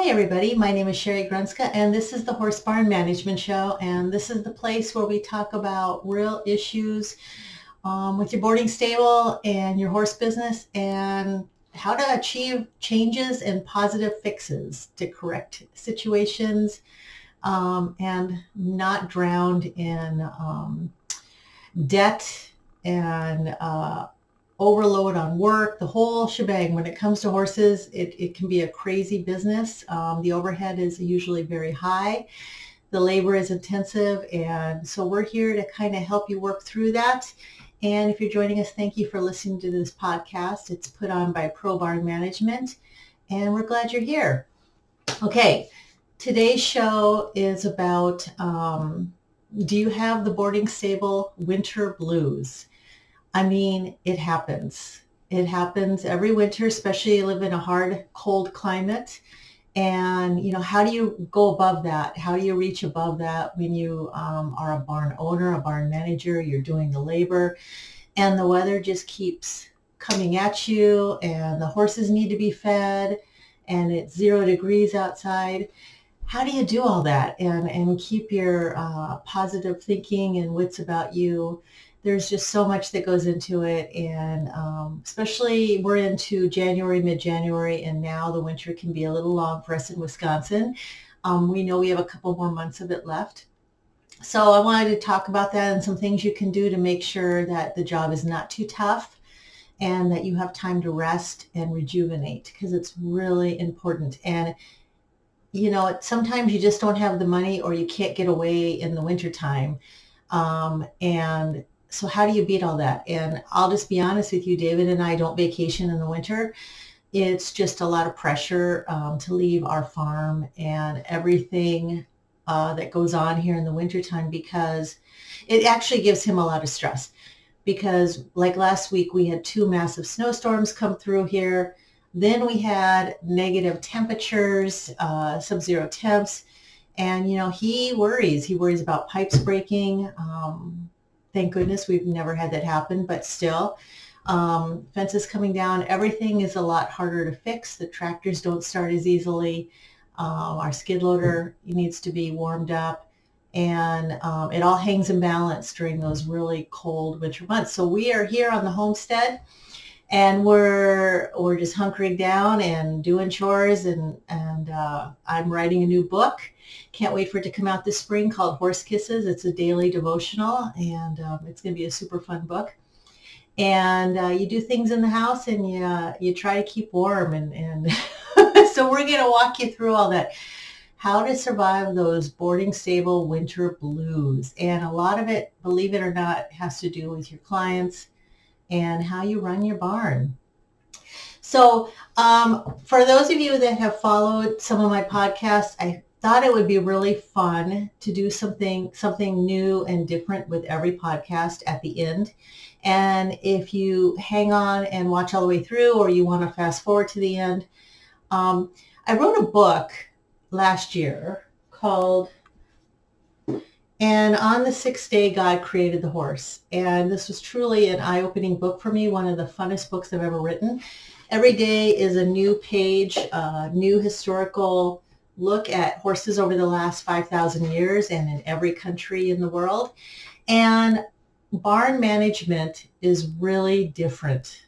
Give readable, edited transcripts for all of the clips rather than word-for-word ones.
Hi everybody, my name is Sheri and this is the Horse Barn Management Show, and this is the place where we talk about real issues with your boarding stable and your horse business and how to achieve changes and positive fixes to correct situations and not drowned in debt and overload on work, the whole shebang. When it comes to horses, it can be a crazy business. The overhead is usually very high. The labor is intensive. And so we're here to kind of help you work through that. And if you're joining us, thank you for listening to this podcast. It's put on by Pro Barn Management, and we're glad you're here. Okay, today's show is about, do you have the boarding stable winter blues? I mean, it happens. It happens every winter, especially you live in a hard, cold climate. And, how do you go above that? How do you reach above that when you are a barn owner, a barn manager, you're doing the labor, and the weather just keeps coming at you, and the horses need to be fed, and it's 0 degrees outside? How do you do all that and keep your positive thinking and wits about you? There's just so much that goes into it, and especially we're into January, mid-January, and now the winter can be a little long for us in Wisconsin. We know we have a couple more months of it left. So I wanted to talk about that and some things you can do to make sure that the job is not too tough and that you have time to rest and rejuvenate, because it's really important. And sometimes you just don't have the money, or you can't get away in the wintertime. And so how do you beat all that? And I'll just be honest with you, David and I don't vacation in the winter. It's just a lot of pressure to leave our farm and everything that goes on here in the wintertime, because it actually gives him a lot of stress. Because like last week, we had 2 massive snowstorms come through here. Then we had negative temperatures, sub-zero temps. And, he worries about pipes breaking. Thank goodness we've never had that happen, but still, fences coming down, everything is a lot harder to fix. The tractors don't start as easily. Our skid loader needs to be warmed up, and it all hangs in balance during those really cold winter months. So we are here on the homestead, and we're just hunkering down and doing chores, and I'm writing a new book. Can't wait for it to come out this spring, called Horse Kisses. It's a daily devotional, and it's going to be a super fun book. And you do things in the house, and you try to keep warm, and so we're going to walk you through all that. How to survive those boarding stable winter blues. And a lot of it, believe it or not, has to do with your clients and how you run your barn. So for those of you that have followed some of my podcasts, I thought it would be really fun to do something new and different with every podcast at the end. And if you hang on and watch all the way through, or you want to fast forward to the end, I wrote a book last year called "And on the 6th Day, God Created the Horse." And this was truly an eye-opening book for me, one of the funnest books I've ever written. Every day is a new page, a new historical look at horses over the last 5,000 years and in every country in the world. And barn management is really different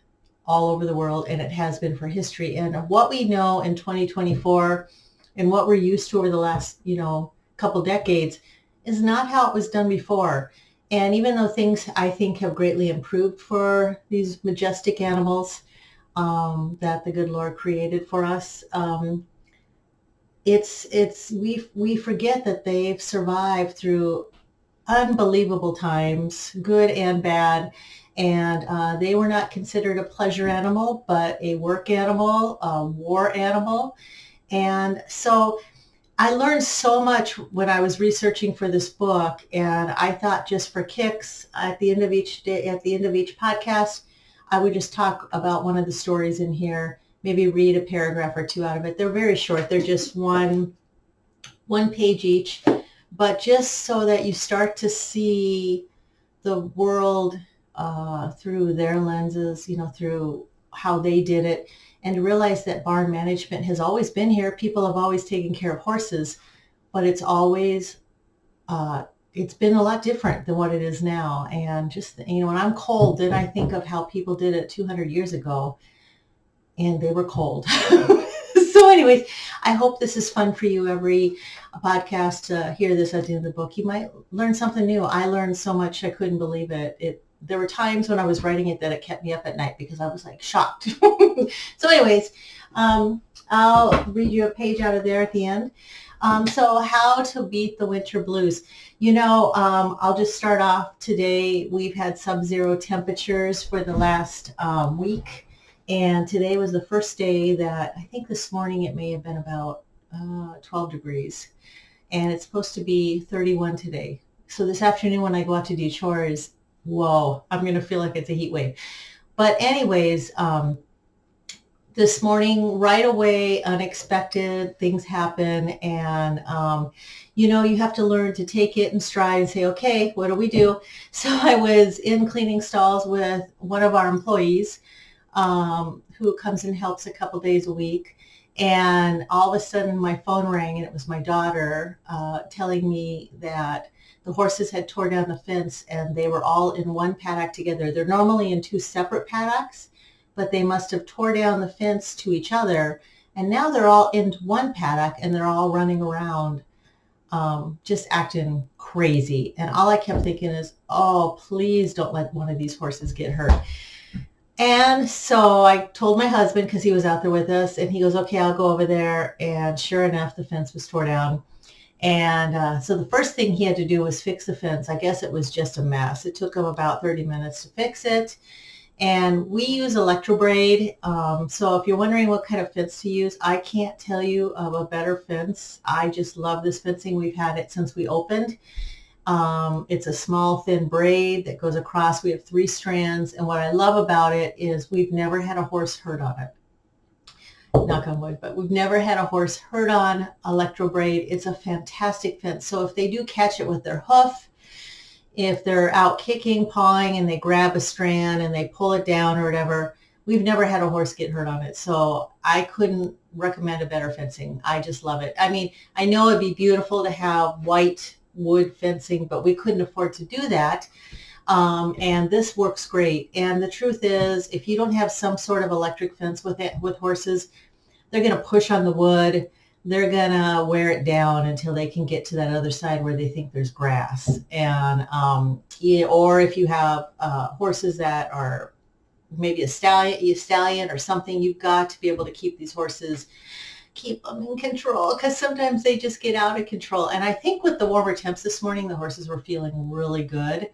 all over the world, and it has been for history. And what we know in 2024 and what we're used to over the last, couple decades is not how it was done before. And even though things, I think, have greatly improved for these majestic animals that the good Lord created for us, we forget that they've survived through unbelievable times, good and bad. And they were not considered a pleasure animal, but a work animal, a war animal. And so I learned so much when I was researching for this book, and I thought, just for kicks, at the end of each day, at the end of each podcast, I would just talk about one of the stories in here, maybe read a paragraph or 2 out of it. They're very short. They're just one page each, but just so that you start to see the world through their lenses, through how they did it, and to realize that barn management has always been here. People have always taken care of horses, but it's been a lot different than what it is now. And just, when I'm cold, then I think of how people did it 200 years ago, and they were cold. So anyways, I hope this is fun for you. Every podcast to hear this at the end of the book, you might learn something new. I learned so much, I couldn't believe it. There were times when I was writing it that it kept me up at night because I was like shocked. So anyways, I'll read you a page out of there at the end. So how to beat the winter blues. I'll just start off today. We've had sub-zero temperatures for the last week. And today was the first day that, I think this morning it may have been about 12 degrees. And it's supposed to be 31 today. So this afternoon when I go out to do chores, whoa, I'm going to feel like it's a heat wave. But anyways, this morning, right away, unexpected things happen. And, you have to learn to take it in stride and say, okay, what do we do? So I was in cleaning stalls with one of our employees, who comes and helps a couple days a week. And all of a sudden my phone rang, and it was my daughter telling me that the horses had tore down the fence and they were all in one paddock together. They're normally in two separate paddocks, but they must have tore down the fence to each other. And now they're all in one paddock and they're all running around, just acting crazy. And all I kept thinking is, oh, please don't let one of these horses get hurt. And so I told my husband, because he was out there with us, and he goes, okay, I'll go over there. And sure enough, the fence was tore down. And so the first thing he had to do was fix the fence. I guess it was just a mess. It took him about 30 minutes to fix it. And we use electrobraid. So if you're wondering what kind of fence to use, I can't tell you of a better fence. I just love this fencing. We've had it since we opened. It's a small, thin braid that goes across. We have 3 strands. And what I love about it is we've never had a horse hurt on it. Knock on wood, but we've never had a horse hurt on electrobraid. It's a fantastic fence. So if they do catch it with their hoof, if they're out kicking, pawing, and they grab a strand and they pull it down or whatever, we've never had a horse get hurt on it. So I couldn't recommend a better fencing. I just love it. I mean, I know it'd be beautiful to have white wood fencing, but we couldn't afford to do that. And this works great. And the truth is, if you don't have some sort of electric fence with horses, they're going to push on the wood. They're going to wear it down until they can get to that other side where they think there's grass. And, or if you have horses that are maybe a stallion or something, you've got to be able to keep these horses, keep them in control, because sometimes they just get out of control. And I think with the warmer temps this morning, the horses were feeling really good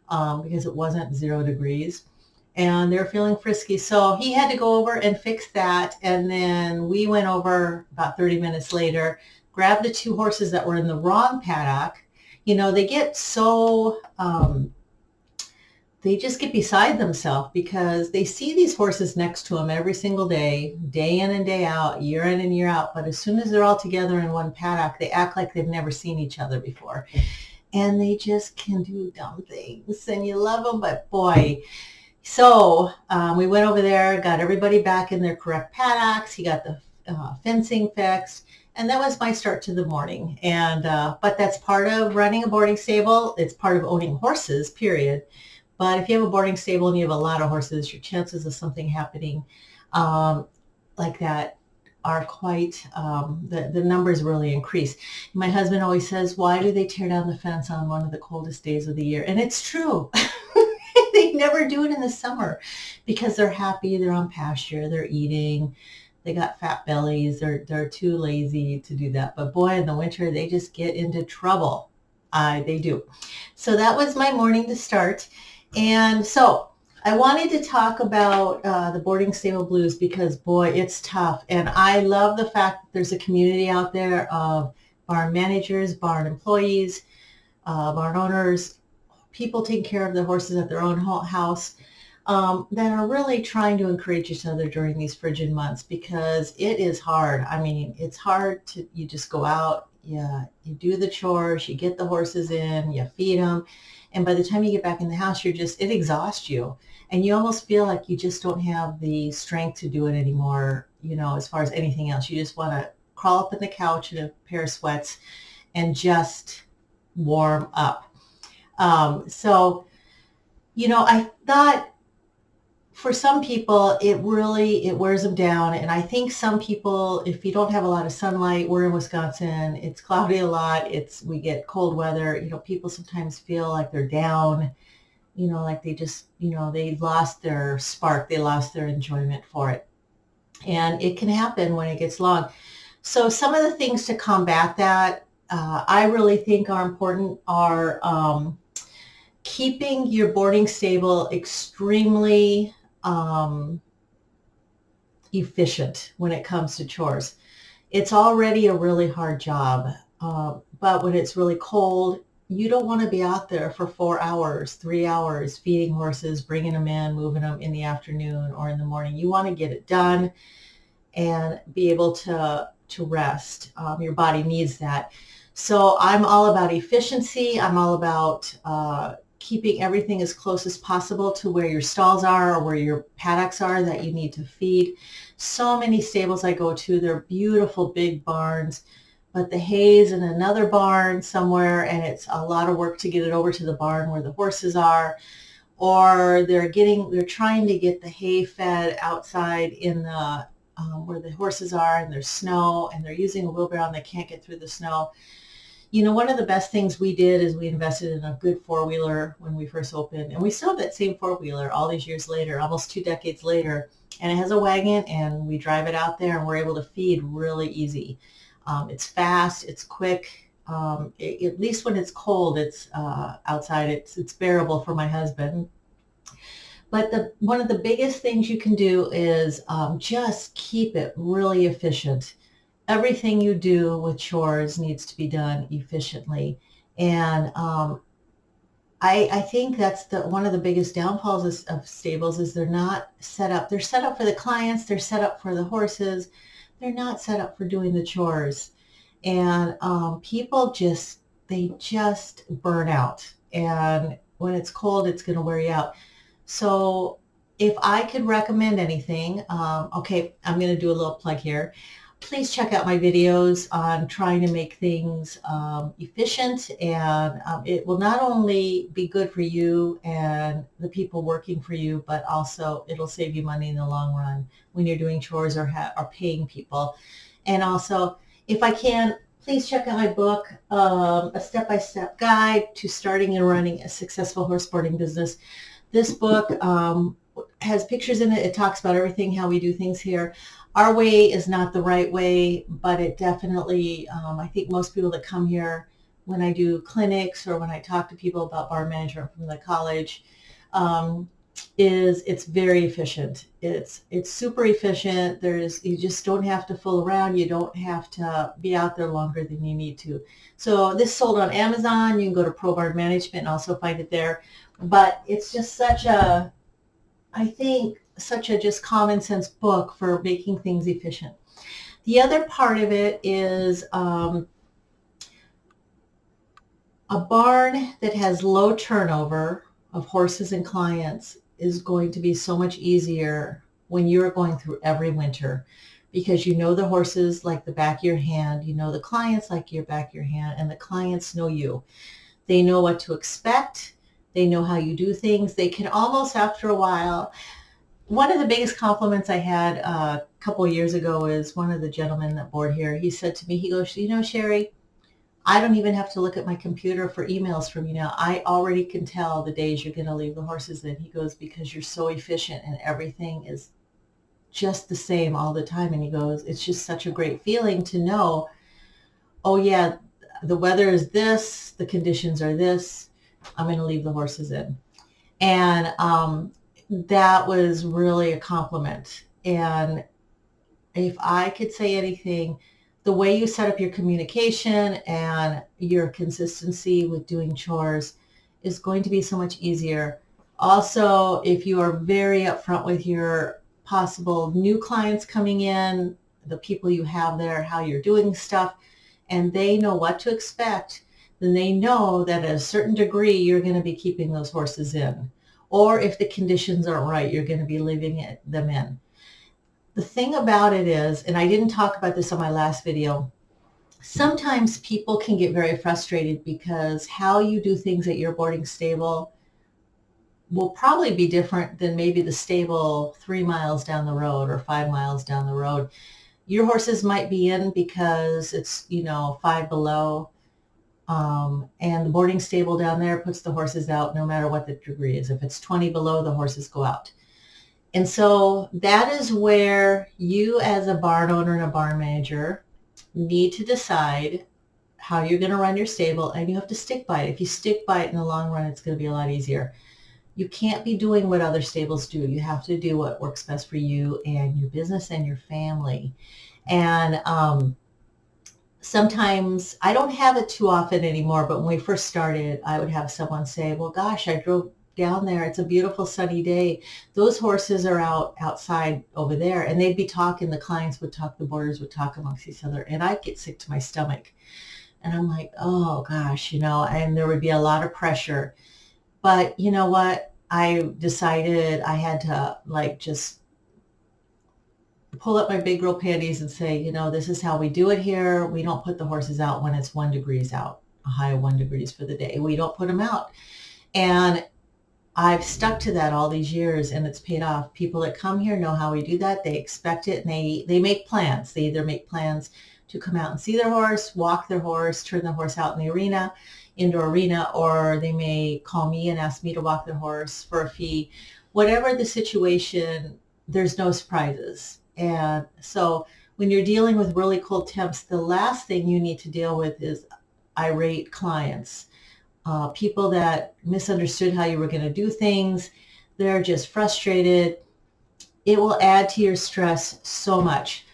because it wasn't 0 degrees. And they're feeling frisky. So he had to go over and fix that. And then we went over about 30 minutes later, grabbed the 2 horses that were in the wrong paddock. They get so, they just get beside themselves because they see these horses next to them every single day in and day out, year in and year out. But as soon as they're all together in one paddock, they act like they've never seen each other before. And they just can do dumb things. And you love them, but boy. So we went over there, got everybody back in their correct paddocks. He got the fencing fixed. And that was my start to the morning. And but that's part of running a boarding stable. It's part of owning horses, period. But if you have a boarding stable and you have a lot of horses, your chances of something happening like that are quite, the numbers really increase. My husband always says, why do they tear down the fence on one of the coldest days of the year? And it's true. They never do it in the summer because they're happy, they're on pasture, they're eating, they got fat bellies, they're too lazy to do that. But boy, in the winter, they just get into trouble. They do. So that was my morning to start. And so I wanted to talk about the boarding stable blues because, boy, it's tough. And I love the fact that there's a community out there of barn managers, barn employees, barn owners, people taking care of the horses at their own house that are really trying to encourage each other during these frigid months because it is hard. I mean, it's hard to, you just go out, you do the chores, you get the horses in, you feed them. And by the time you get back in the house, it exhausts you. And you almost feel like you just don't have the strength to do it anymore, as far as anything else. You just want to crawl up in the couch in a pair of sweats and just warm up. So, I thought for some people, it wears them down. And I think some people, if you don't have a lot of sunlight, we're in Wisconsin, it's cloudy a lot, we get cold weather, people sometimes feel like they're down, like they just, they lost their spark, they lost their enjoyment for it. And it can happen when it gets long. So some of the things to combat that, I really think are important are keeping your boarding stable extremely efficient when it comes to chores. It's already a really hard job, but when it's really cold, you don't want to be out there for 4 hours, 3 hours, feeding horses, bringing them in, moving them in the afternoon or in the morning. You want to get it done and be able to rest. Your body needs that. So I'm all about efficiency. I'm all about keeping everything as close as possible to where your stalls are or where your paddocks are that you need to feed. So many stables I go to, they're beautiful big barns, but the hay's in another barn somewhere, and it's a lot of work to get it over to the barn where the horses are, or they're trying to get the hay fed outside in the where the horses are, and there's snow, and they're using a wheelbarrow and they can't get through the snow. One of the best things we did is we invested in a good four-wheeler when we first opened, and we still have that same four-wheeler all these years later, almost 2 decades later, and it has a wagon, and we drive it out there, and we're able to feed really easy. It's fast, it's quick. At least when it's cold, it's outside, it's bearable for my husband. But one of the biggest things you can do is just keep it really efficient. Everything you do with chores needs to be done efficiently. And I think that's one of the biggest downfalls of stables is they're not set up. They're set up for the clients. They're set up for the horses. They're not set up for doing the chores. And people they just burn out. And when it's cold, it's going to wear you out. So if I could recommend anything, okay, I'm going to do a little plug here. Please check out my videos on trying to make things efficient, and it will not only be good for you and the people working for you, but also it'll save you money in the long run when you're doing chores or paying people. And also, if I can, please check out my book, A Step-by-Step Guide to Starting and Running a Successful Horse Boarding Business. This book has pictures in it. It talks about everything, how we do things here. Our way is not the right way, but it definitely, I think most people that come here, when I do clinics or when I talk to people about barn management from the college, it's very efficient. It's super efficient. You just don't have to fool around. You don't have to be out there longer than you need to. So this sold on Amazon. You can go to Pro Barn Management and also find it there. But it's just I think, such a just common sense book for making things efficient. The other part of it is a barn that has low turnover of horses and clients is going to be so much easier when you're going through every winter, because you know the horses like the back of your hand, you know the clients like your back of your hand, and the clients know you. They know what to expect. They know how you do things. They can almost, after a while. One of the biggest compliments I had a couple of years ago is one of the gentlemen that board here. He said to me, he goes, Sheri, I don't even have to look at my computer for emails from you now. I already can tell the days you're going to leave the horses in. He goes, because you're so efficient and everything is just the same all the time. And he goes, it's just such a great feeling to know, oh yeah, the weather is this, the conditions are this, I'm going to leave the horses in. And that was really a compliment. And if I could say anything, the way you set up your communication and your consistency with doing chores is going to be so much easier. Also, if you are very upfront with your possible new clients coming in, the people you have there, how you're doing stuff, and they know what to expect, then they know that at a certain degree you're going to be keeping those horses in. Or if the conditions aren't right, you're going to be leaving them in. The thing about it is, and I didn't talk about this on my last video, sometimes people can get very frustrated because how you do things at your boarding stable will probably be different than maybe the stable 3 miles down the road or 5 miles down the road. Your horses might be in because it's, 5 below, and the boarding stable down there puts the horses out no matter what the degree is. If it's 20 below, the horses go out. And so that is where you as a barn owner and a barn manager need to decide how you're going to run your stable, and you have to stick by it. If you stick by it in the long run, it's going to be a lot easier. You can't be doing what other stables do. You have to do what works best for you and your business and your family. And sometimes, I don't have it too often anymore, but when we first started, I would have someone say, well, gosh, I drove down there. It's a beautiful sunny day. Those horses are outside over there. And they'd be talking, the clients would talk, the boarders would talk amongst each other, and I'd get sick to my stomach. And I'm like, oh gosh, and there would be a lot of pressure. But you know what? I decided I had to just pull up my big girl panties and say, this is how we do it here. We don't put the horses out when it's 1 degree out, a high of 1 degree for the day. We don't put them out. And I've stuck to that all these years, and it's paid off. People that come here know how we do that. They expect it, and they make plans. They either make plans to come out and see their horse, walk their horse, turn the horse out in the arena, indoor arena, or they may call me and ask me to walk their horse for a fee. Whatever the situation, there's no surprises. And so when you're dealing with really cold temps, the last thing you need to deal with is irate clients. People that misunderstood how you were going to do things. They're just frustrated. It will add to your stress so much.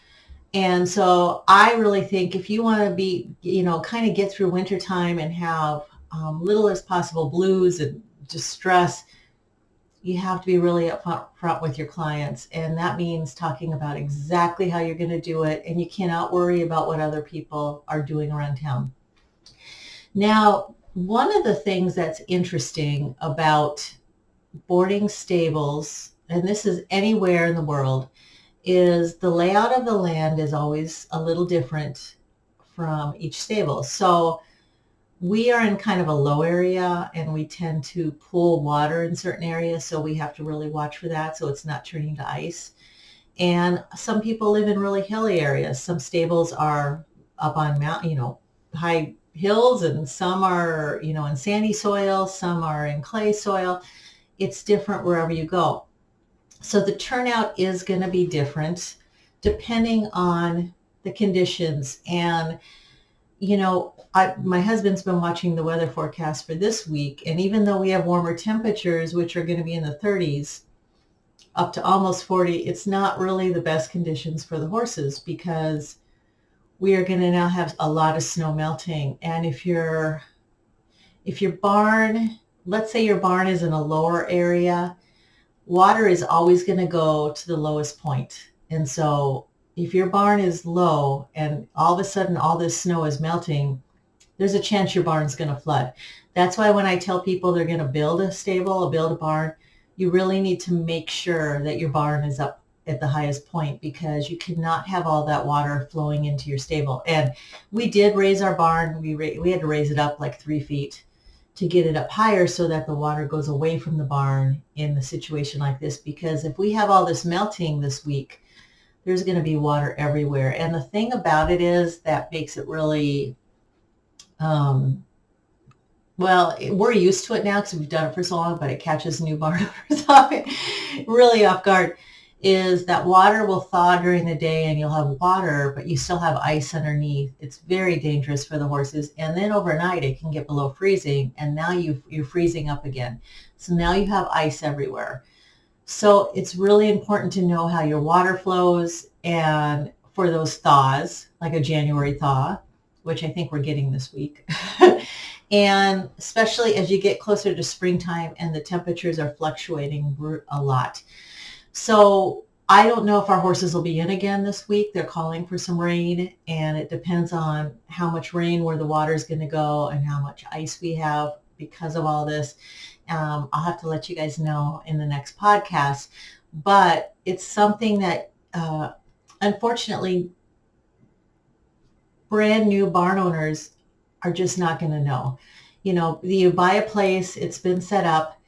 And so I really think if you want to be, kind of get through wintertime and have little as possible blues and distress, you have to be really upfront with your clients. And that means talking about exactly how you're going to do it. And you cannot worry about what other people are doing around town. Now, one of the things that's interesting about boarding stables, and this is anywhere in the world, is the layout of the land is always a little different from each stable. So we are in kind of a low area, and we tend to pool water in certain areas, so we have to really watch for that so it's not turning to ice. And some people live in really hilly areas. Some stables are up on high hills, and some are, in sandy soil, some are in clay soil. It's different wherever you go. So the turnout is going to be different depending on the conditions. And, my husband's been watching the weather forecast for this week. And even though we have warmer temperatures, which are going to be in the 30s, up to almost 40, it's not really the best conditions for the horses because we are going to now have a lot of snow melting. And if your barn, let's say your barn is in a lower area, water is always going to go to the lowest point. And so if your barn is low and all of a sudden all this snow is melting, there's a chance your barn's going to flood. That's why when I tell people they're going to build a stable or build a barn, you really need to make sure that your barn is up at the highest point, because you cannot have all that water flowing into your stable. And we did raise our barn. We had to raise it up like 3 feet to get it up higher so that the water goes away from the barn in a situation like this. Because if we have all this melting this week, there's going to be water everywhere. And the thing about it is that makes it really, we're used to it now because we've done it for so long, but it catches new barn owners really off guard, is that water will thaw during the day and you'll have water, but you still have ice underneath. It's very dangerous for the horses. And then overnight it can get below freezing, and now you're freezing up again. So now you have ice everywhere. So it's really important to know how your water flows, and for those thaws, like a January thaw, which I think we're getting this week. And especially as you get closer to springtime and the temperatures are fluctuating a lot. So I don't know if our horses will be in again this week. They're calling for some rain, and it depends on how much rain, where the water is going to go, and how much ice we have because of all this. I'll have to let you guys know in the next podcast. But it's something that, unfortunately, brand new barn owners are just not going to know. You buy a place, it's been set up,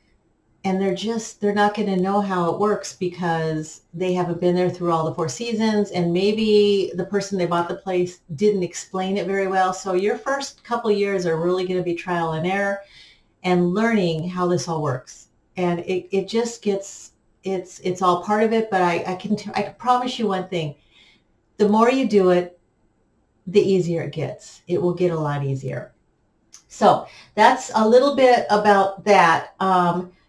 and they're not going to know how it works because they haven't been there through all the 4 seasons, and maybe the person they bought the place didn't explain it very well. So your first couple years are really going to be trial and error and learning how this all works. And it just gets, it's all part of it. But I can promise you one thing: the more you do it, the easier it gets. It will get a lot easier. So that's a little bit about that.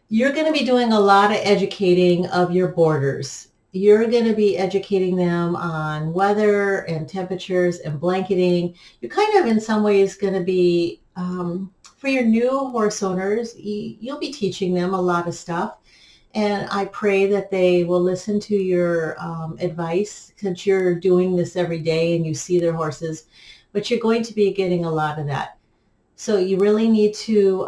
You're going to be doing a lot of educating of your boarders. You're going to be educating them on weather and temperatures and blanketing. You're kind of in some ways going to be, for your new horse owners, you'll be teaching them a lot of stuff. And I pray that they will listen to your advice, since you're doing this every day and you see their horses, but you're going to be getting a lot of that. So you really need to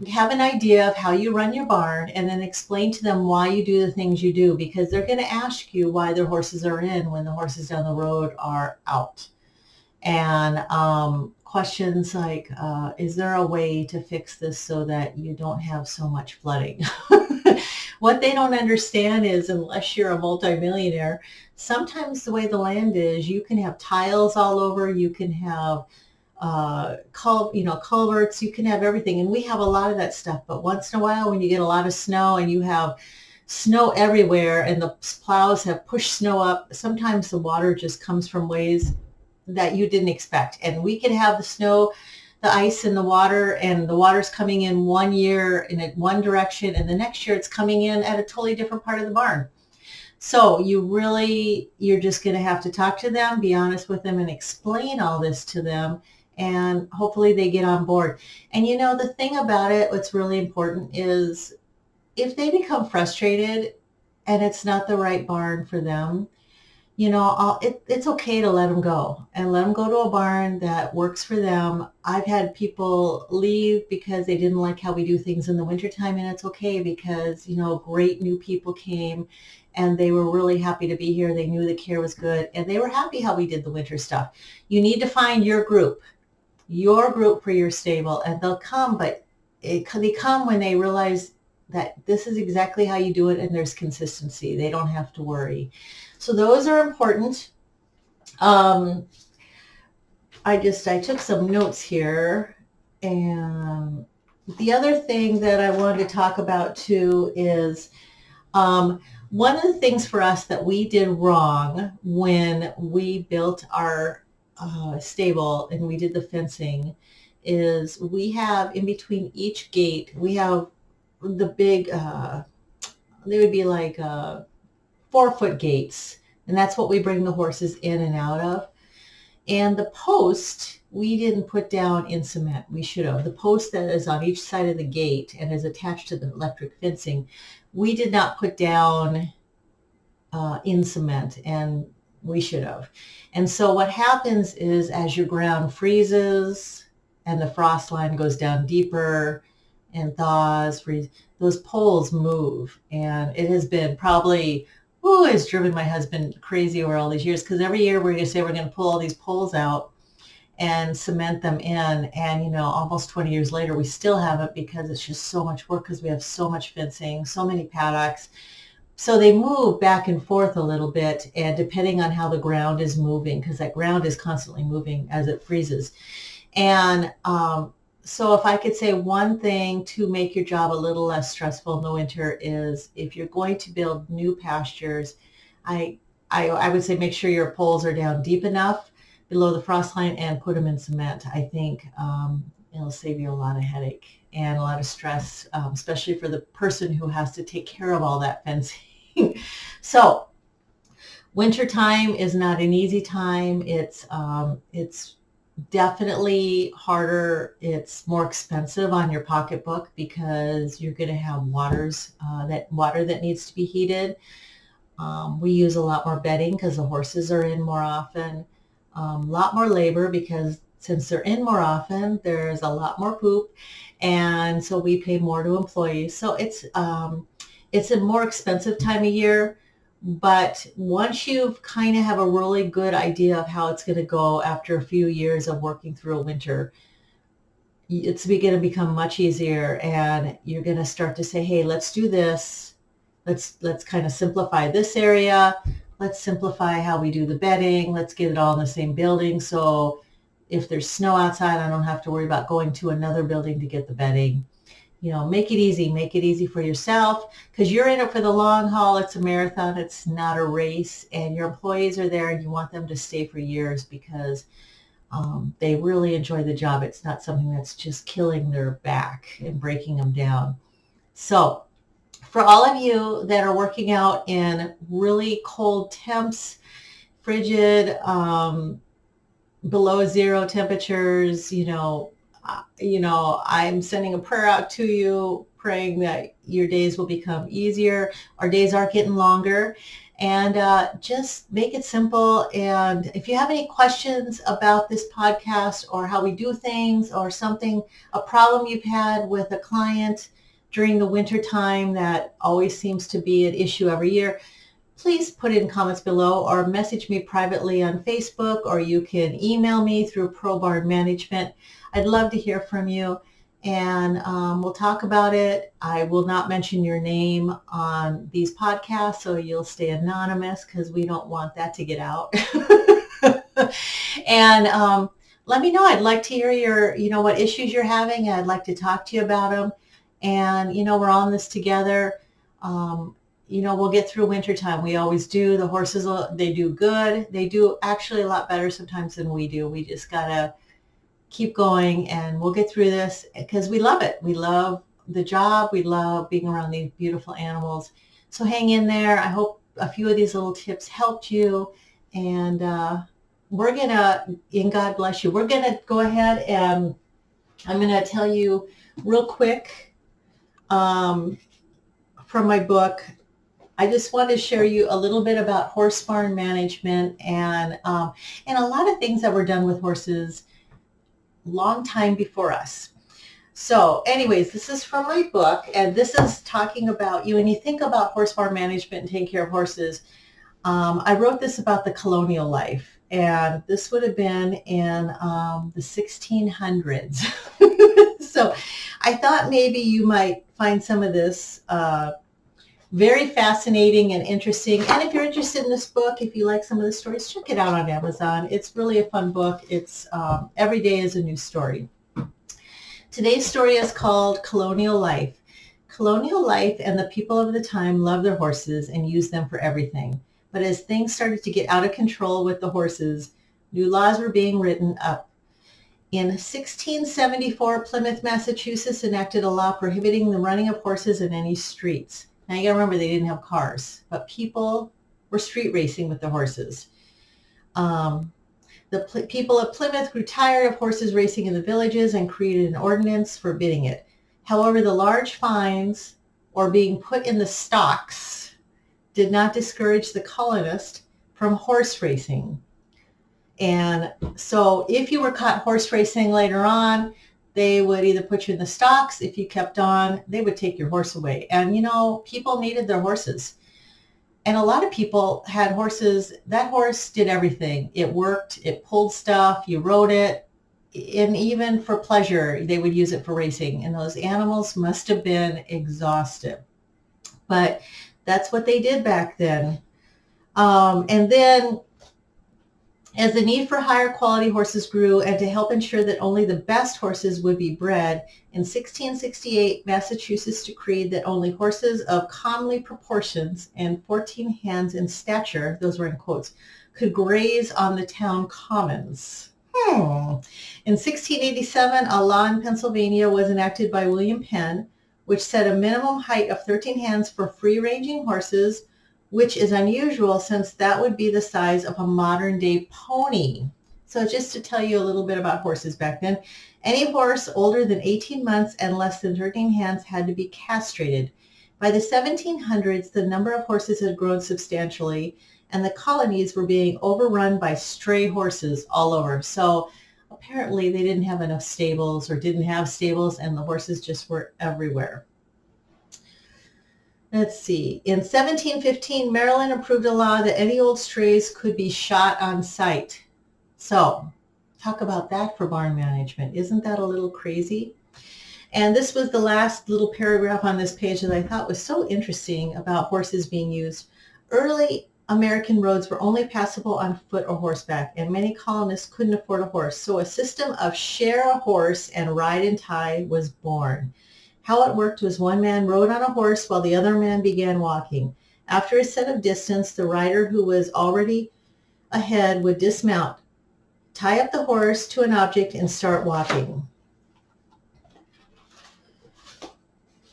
have an idea of how you run your barn, and then explain to them why you do the things you do, because they're going to ask you why their horses are in when the horses down the road are out. And questions like, is there a way to fix this so that you don't have so much flooding? What they don't understand is, unless you're a multimillionaire, sometimes the way the land is, you can have tiles all over, you can have culverts, you can have everything. And we have a lot of that stuff. But once in a while, when you get a lot of snow and you have snow everywhere and the plows have pushed snow up, sometimes the water just comes from ways that you didn't expect. And we can have the snow, the ice and the water, and the water's coming in one year in one direction, and the next year it's coming in at a totally different part of the barn. So you're just going to have to talk to them, be honest with them, and explain all this to them. And hopefully they get on board. And the thing about it, what's really important is, if they become frustrated and it's not the right barn for them, it's okay to let them go, and let them go to a barn that works for them. I've had people leave because they didn't like how we do things in the wintertime, and it's okay, because, great new people came and they were really happy to be here. They knew the care was good, and they were happy how we did the winter stuff. You need to find your group for your stable, and they'll come, but they come when they realize that this is exactly how you do it, and there's consistency. They don't have to worry. So those are important. I took some notes here, and the other thing that I wanted to talk about too is, one of the things for us that we did wrong when we built our stable and we did the fencing is, we have in between each gate, we have the big, they would be like 4-foot gates, and that's what we bring the horses in and out of. And the post, we didn't put down in cement. We should have. The post that is on each side of the gate and is attached to the electric fencing, we did not put down in cement, and we should have. And so what happens is, as your ground freezes and the frost line goes down deeper and thaws, those poles move. And it has been probably, it's driven my husband crazy over all these years, because every year we're going to say we're going to pull all these poles out and cement them in. And, almost 20 years later, we still haven't, because it's just so much work, because we have so much fencing, so many paddocks. So they move back and forth a little bit, and depending on how the ground is moving, because that ground is constantly moving as it freezes. And so if I could say one thing to make your job a little less stressful in the winter is, if you're going to build new pastures, I would say make sure your poles are down deep enough below the frost line, and put them in cement. I think it'll save you a lot of headache and a lot of stress, especially for the person who has to take care of all that fencing. So winter time is not an easy time. It's definitely harder. It's more expensive on your pocketbook, because you're going to have water that needs to be heated. We use a lot more bedding because the horses are in more often. A lot more labor because since they're in more often, there's a lot more poop, and so we pay more to employees. So it's a more expensive time of year, but once you've kind of have a really good idea of how it's going to go after a few years of working through a winter, it's going to become much easier, and you're going to start to say, hey, let's do this. Let's kind of simplify this area. Let's simplify how we do the bedding. Let's get it all in the same building. So if there's snow outside, I don't have to worry about going to another building to get the bedding. Make it easy. Make it easy for yourself because you're in it for the long haul. It's a marathon. It's not a race. And your employees are there and you want them to stay for years because they really enjoy the job. It's not something that's just killing their back and breaking them down. So for all of you that are working out in really cold temps, frigid, below zero temperatures, I'm sending a prayer out to you, praying that your days will become easier. Our days are getting longer. And just make it simple. And if you have any questions about this podcast or how we do things or something, a problem you've had with a client during the winter time that always seems to be an issue every year, please put it in comments below or message me privately on Facebook, or you can email me through Pro Barn Management. I'd love to hear from you, and we'll talk about it. I will not mention your name on these podcasts, so you'll stay anonymous because we don't want that to get out. And let me know. I'd like to hear what issues you're having. I'd like to talk to you about them. And, we're on this together. We'll get through wintertime. We always do. The horses, they do good. They do actually a lot better sometimes than we do. We just got to keep going, and we'll get through this because we love it. We love the job. We love being around these beautiful animals. So hang in there. I hope a few of these little tips helped you. And we're going to, and God bless you, we're going to go ahead and I'm going to tell you real quick from my book. I just want to share you a little bit about horse barn management and a lot of things that were done with horses long time before us. So anyways, this is from my book, and this is talking about when you think about horse barn management and taking care of horses. I wrote this about the colonial life, and this would have been in the 1600s. So I thought maybe you might find some of this very fascinating and interesting. And if you're interested in this book, if you like some of the stories, check it out on Amazon. It's really a fun book. It's every day is a new story. Today's story is called Colonial Life. Colonial life and the people of the time loved their horses and used them for everything. But as things started to get out of control with the horses, new laws were being written up. In 1674, Plymouth, Massachusetts enacted a law prohibiting the running of horses in any streets. Now you gotta remember they didn't have cars, but people were street racing with the horses. The people of Plymouth grew tired of horses racing in the villages and created an ordinance forbidding it. However, the large fines or being put in the stocks did not discourage the colonists from horse racing. And so if you were caught horse racing later on, they would either put you in the stocks. If you kept on, they would take your horse away. And, people needed their horses. And a lot of people had horses. That horse did everything. It worked. It pulled stuff. You rode it. And even for pleasure, they would use it for racing. And those animals must have been exhausted. But that's what they did back then. And then as the need for higher quality horses grew and to help ensure that only the best horses would be bred, in 1668, Massachusetts decreed that only horses of comely proportions and 14 hands in stature, those were in quotes, could graze on the town commons. In 1687, a law in Pennsylvania was enacted by William Penn, which set a minimum height of 13 hands for free-ranging horses, which is unusual since that would be the size of a modern-day pony. So just to tell you a little bit about horses back then, any horse older than 18 months and less than 13 hands had to be castrated. By the 1700s, the number of horses had grown substantially, and the colonies were being overrun by stray horses all over. So apparently they didn't have enough stables or didn't have stables, and the horses just were everywhere. Let's see. In 1715, Maryland approved a law that any old strays could be shot on sight. So talk about that for barn management. Isn't that a little crazy? And this was the last little paragraph on this page that I thought was so interesting about horses being used. Early American roads were only passable on foot or horseback, and many colonists couldn't afford a horse. So a system of share a horse and ride and tie was born. How it worked was one man rode on a horse while the other man began walking. After a set of distance, the rider who was already ahead would dismount, tie up the horse to an object, and start walking.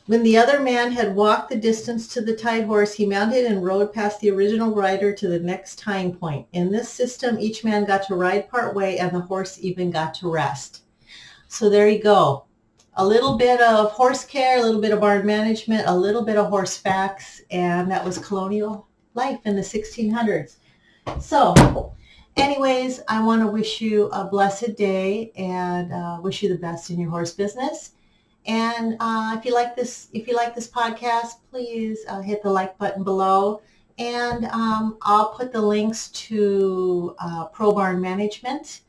When the other man had walked the distance to the tied horse, he mounted and rode past the original rider to the next tying point. In this system, each man got to ride part way, and the horse even got to rest. So there you go. A little bit of horse care, a little bit of barn management, a little bit of horse facts, and that was colonial life in the 1600s. So anyways, I want to wish you a blessed day and wish you the best in your horse business. And if you like this podcast, please hit the like button below. And I'll put the links to Pro Barn Management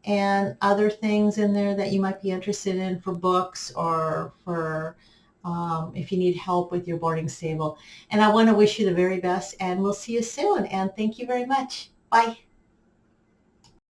and other things in there that you might be interested in for books or for if you need help with your boarding stable. And I want to wish you the very best, and we'll see you soon. And thank you very much. Bye.